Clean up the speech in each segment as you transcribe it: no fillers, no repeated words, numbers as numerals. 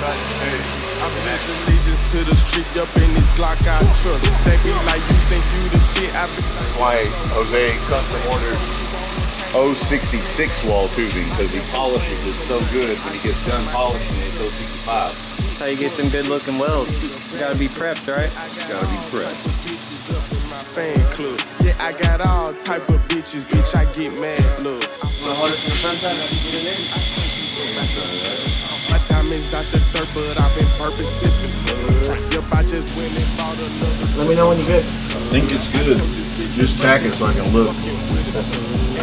I pledge allegiance to the streets, up in this Glock I trust. They be like, you think you the shit, I be like. Why Jose custom ordered 066 wall tubing, because he polishes it so good when he gets done polishing it, it's 065. That's how you get them good looking welds. You gotta be prepped, right? Gotta be prepped. Fan club. Yeah, I got all type of bitches, bitch, I get mad, look. My diamonds out the dirt, but I've been burping, sipping blood. Yep, I just went and bought another. Let me know when you're good. I think it's good. Just tack it so I can look. At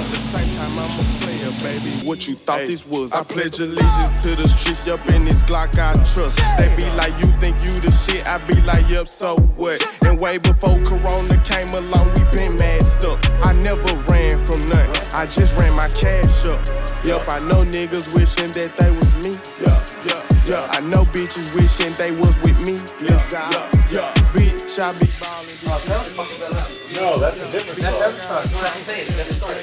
the same time, I'm a player, baby. What you thought this was? I pledge allegiance to the streets, up in this Glock I trust. They be like, you think you the shit? I be like, yup, so what? And way before Corona came along, we been masked up. I never ran from nothing, I just ran my cash up. Yup, I know niggas wishing that they was me. Yeah, I know bitches wishing they was with me. Yeah, bitch, I be ballin'. No, that's a different story.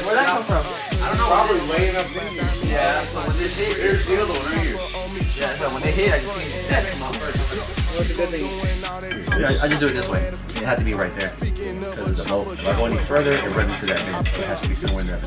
Where'd that come from? I don't know. Probably laying up in there. Yeah, so when this hit, Here's the other one right here. yeah, so when they hit, I just need to set them off first. What's the good thing? Yeah, I just do it this way. It has to be right there. Because of the bolt. If I go any further, it runs into that bin. It has to be somewhere in there.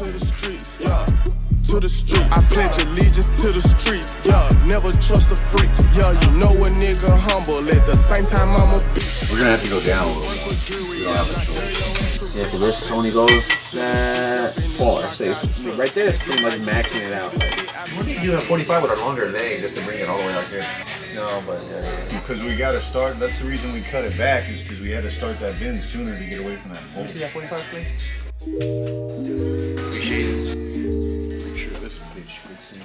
To the street, I pledge allegiance to the streets. Yeah, never trust a freak. Yeah, you know a nigga humble. At the same time, I'm a bitch. We're gonna have to go down a little more. We don't have a choice. Yeah, because this only goes that far. So right there, it's pretty much maxing it out. Like, what do you do at 45 with a longer leg just to bring it all the way out here? No, but yeah. Because we gotta start, that's the reason we cut it back, is because we had to start that bin sooner to get away from that hole. See that 45 please? Appreciate it. Make sure this bitch fits in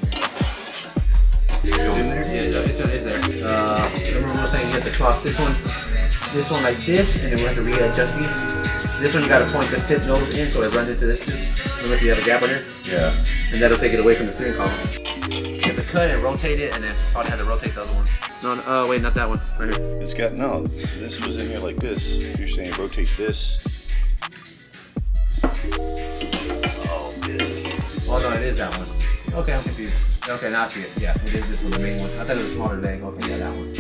there. In there? Yeah, it's there. Remember I was saying you have to clock this one like this, and then we have to readjust these. This one you gotta point the tip nose in so it runs into this tube. Remember if you have a gap on here? Yeah. And that'll take it away from the steering column. You have to cut and rotate it, and then probably have to rotate the other one. No, wait, not that one. Right here. It's got, no, this was in here like this. You're saying rotate this. Oh, this. Oh, no, it is that one. Okay, I'm confused. Okay, now I see it. Yeah, it is this one, the main one. I thought it was a smaller leg. Okay, yeah, that one.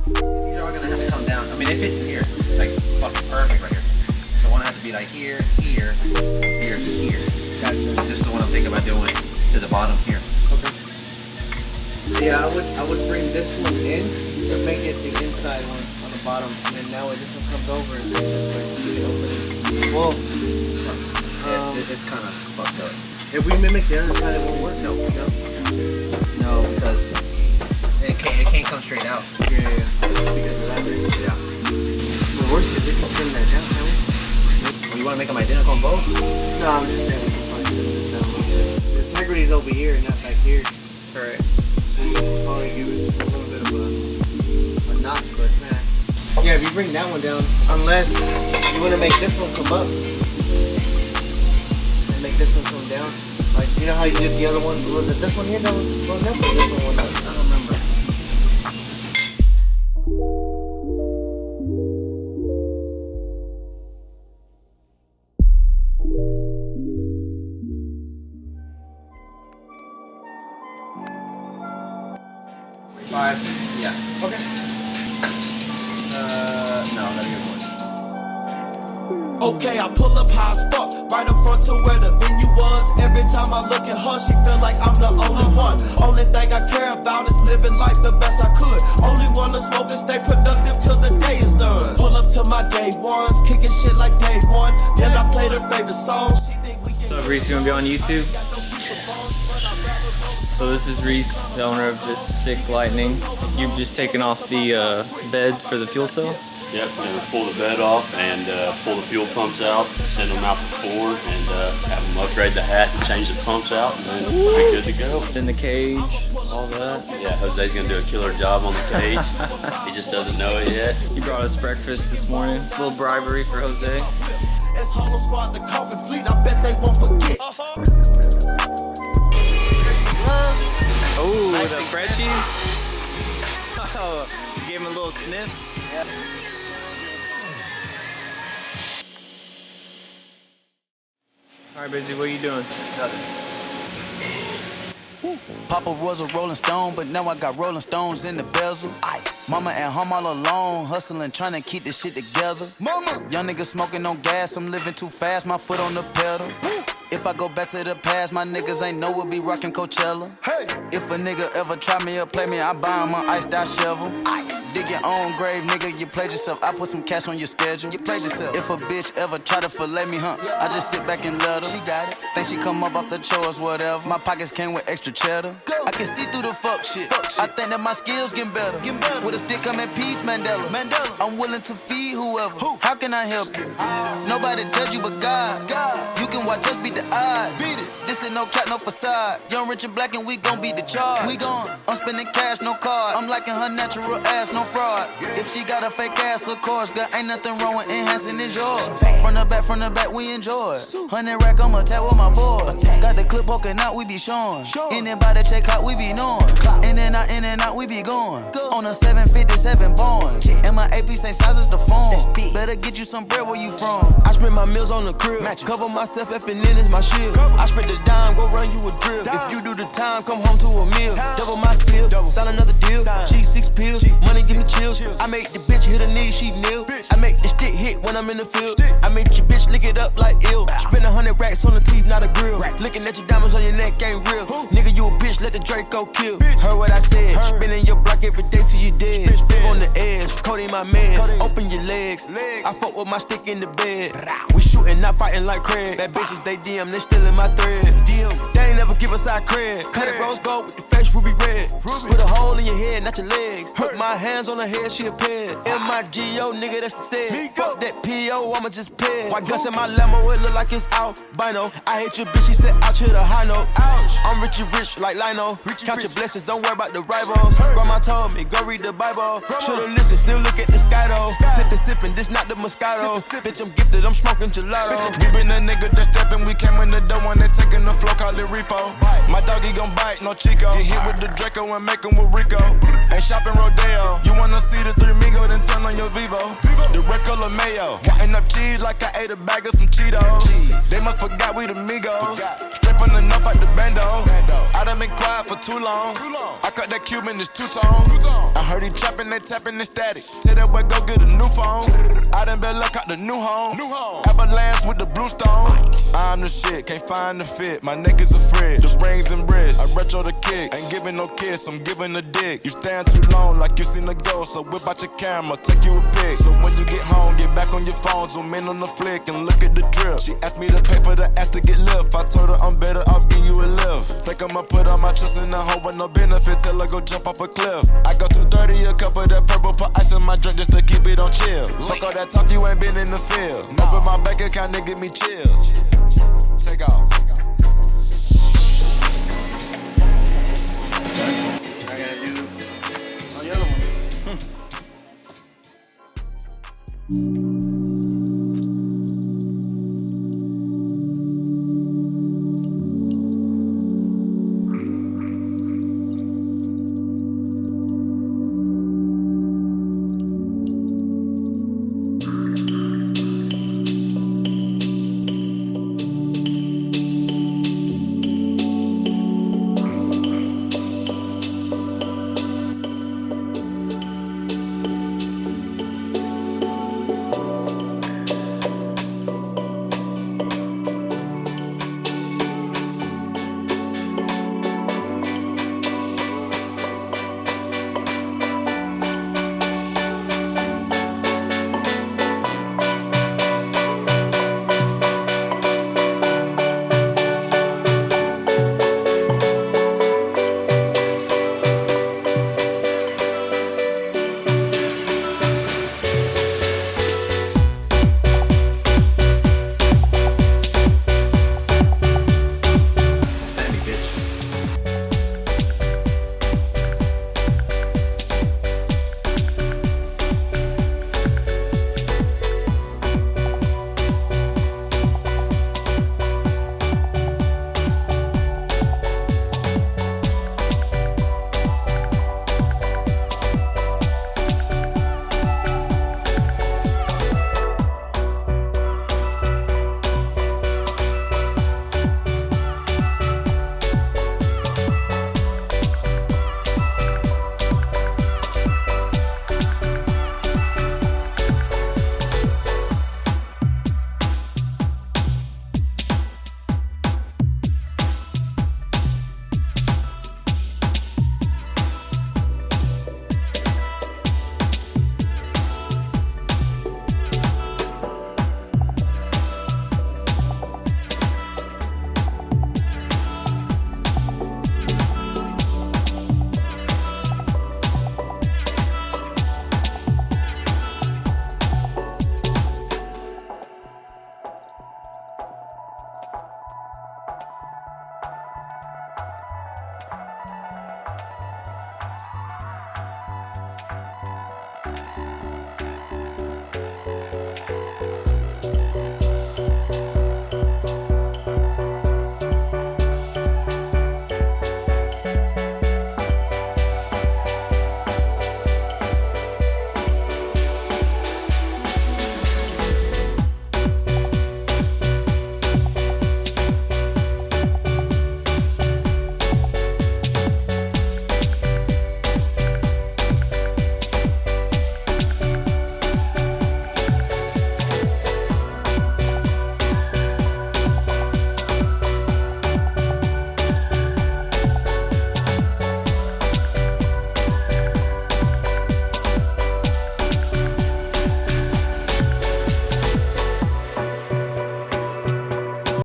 These are all gonna have to come down. I mean, it fits in here. Like, fucking perfect right here. The one has to be like here, here, here, to here. Gotcha. This is the one I'm thinking about doing to the bottom here. Okay. Yeah, I would bring this one in to make it the inside one on the bottom, and then that way this one comes over and then this way you can open it. Well, it's kind of fucked up. if we mimic the other side, it won't work. No, because it can't come straight out. Yeah. Because of that, right? Yeah. The worst is we can trim that down, can we? You want to make them identical on both? No, I'm just saying we can probably trim this down a little bit. The integrity is over here, not back here. Correct. So you can probably give it a little bit of a notch, but nah. Yeah, if you bring that one down, unless you want to make this one come up and make this one come down. Like, you know how you did the other one? Was it this one here that was going up or this one up? I don't remember. Yeah. Okay. No, that's a good one. Okay, I pull up high as fuck, right up front to where the venue was. Every time I look at her, she feel like I'm the only one. Only thing I care about is living life the best I could. Only wanna smoke and stay productive till the day is done. Pull up to my day ones, kicking shit like day one. Then I play her favorite songs. She think we What's up, Reese? You gonna be on YouTube? So this is Reese, the owner of this sick Lightning. You've just taken off the bed for the fuel cell? Yep, and pull the bed off and pull the fuel pumps out, send them out to Ford, and have them upgrade the hat and change the pumps out, and then we'll be good to go. In the cage, all that. Yeah, Jose's gonna do a killer job on the cage. He just doesn't know it yet. He brought us breakfast this morning. A little bribery for Jose. It's Hollow Squad, the coffin fleet, I bet they won't forget. Oh, the freshies. Oh, you gave him a little sniff. Yeah. All right, Busy, what are you doing? Nothing. Papa was a Rolling Stone, but now I got Rolling Stones in the bezel. Ice. Mama at home all alone, hustling, trying to keep this shit together. Mama. Young nigga smoking on gas, I'm living too fast, my foot on the pedal. Woo. If I go back to the past, my niggas ain't know we'll be rockin' Coachella. Hey. If a nigga ever try me or play me, I buy him an iced out shovel. Ice. Dig your own grave, nigga, you played yourself. I put some cash on your schedule. You played yourself. If a bitch ever try to fillet me, I just sit back and let her. She got it. Think she come up off the chores, whatever. My pockets came with extra cheddar. Go. I can see through the fuck shit. I think that my skills getting better. With a stick, I'm at peace, Mandela. I'm willing to feed whoever. How can I help you? Nobody judge you but God. You can watch us beat the odds. Beat it. This ain't no cat, no facade. Young, rich, and black, and we gon' beat the charge. We gon'. I'm spending cash, no card. I'm liking her natural ass, no fraud. If she got a fake ass, of course, there ain't nothing wrong with enhancing it's yours. From the back, we enjoy it. 100 rack, I'm attack with my boy. Got the clip poking out, we be showing. In and by the check out, we be knowing. In and out, we be going. On a 757 born. And my AP same size as the phone. Better get you some bread where you from. I spend my meals on the crib. Cover myself, F&N is my shield. I spend the dime, go run you a drill. If you do the time, come home to a meal. Double my seal, sign another deal. Cheese 6 pills, money give me chills. I make the bitch hit her knees, she kneel. I make the stick hit when I'm in the field. I make your bitch lick it up like ill. Spend 100 racks on the teeth, not a grill. Looking at your diamonds on your neck ain't real. Nigga, you a bitch, let the Draco kill. Heard what I said, spinning your block every day till you dead. Big on the edge, coding my meds. Open your legs, I fuck with my stick in the bed. We shooting, not fighting like Craig. Bad bitches, they DM, they stealing my thread. They ain't never give us our cred. Cut it rose gold with the face ruby red. Put a hole in your head, not your legs. Put my hands on her head, she a ped. M-I-G-O, nigga, that's the said. Fuck that P.O., I'ma just ped. White guts in my Lambo, it look like it's albino. I hate your bitch, she said ouch, hit a high note. I'm rich like Lino. Count your blessings, don't worry about the rivals. Grandma told me, go read the Bible. Should've listened, still look at the sky though. Sippin', this not the Moscato. Bitch, I'm gifted, I'm smoking gelato. We been a nigga that steppin', we came in the door and they taking the flow, call it repo. My doggy gon' bite, no Chico. Get hit with the Draco and make him with Rico. Ain't shopping Rodeo. You wanna see the 3 Migo, then turn on your Vivo. The red color mayo. Wanting up cheese like I ate a bag of some Cheetos. They must forgot we the Migos. Straight from the north out the bando. I done been quiet for too long. I cut that Cuban, it's two-tone. I heard he trapping, they tapping the static. Tell that boy go get a new phone. I done been luck out the new home. Avalanche with the blue stone. I'm the shit, can't find the fit. My neck is a fridge, just rings and bricks. I retro the kick, ain't giving no kiss, I'm giving a dick. You stand too long like you seen a ghost, so whip out your camera, take you a pic. So when you get home, get back on your phone, zoom in on the flick and look at the drip. She asked me to pay for the ass to get lift. I told her I'm better off getting you a lift. Think I'ma put all my trust in a hoe with no benefit till I go jump off a cliff. I go 230 a cup of that purple, put ice in my drink just to keep it on chill. Fuck all that talk, you ain't been in the field. Open my bank account, nigga, give me chills. Take off. I gotta do on the other one.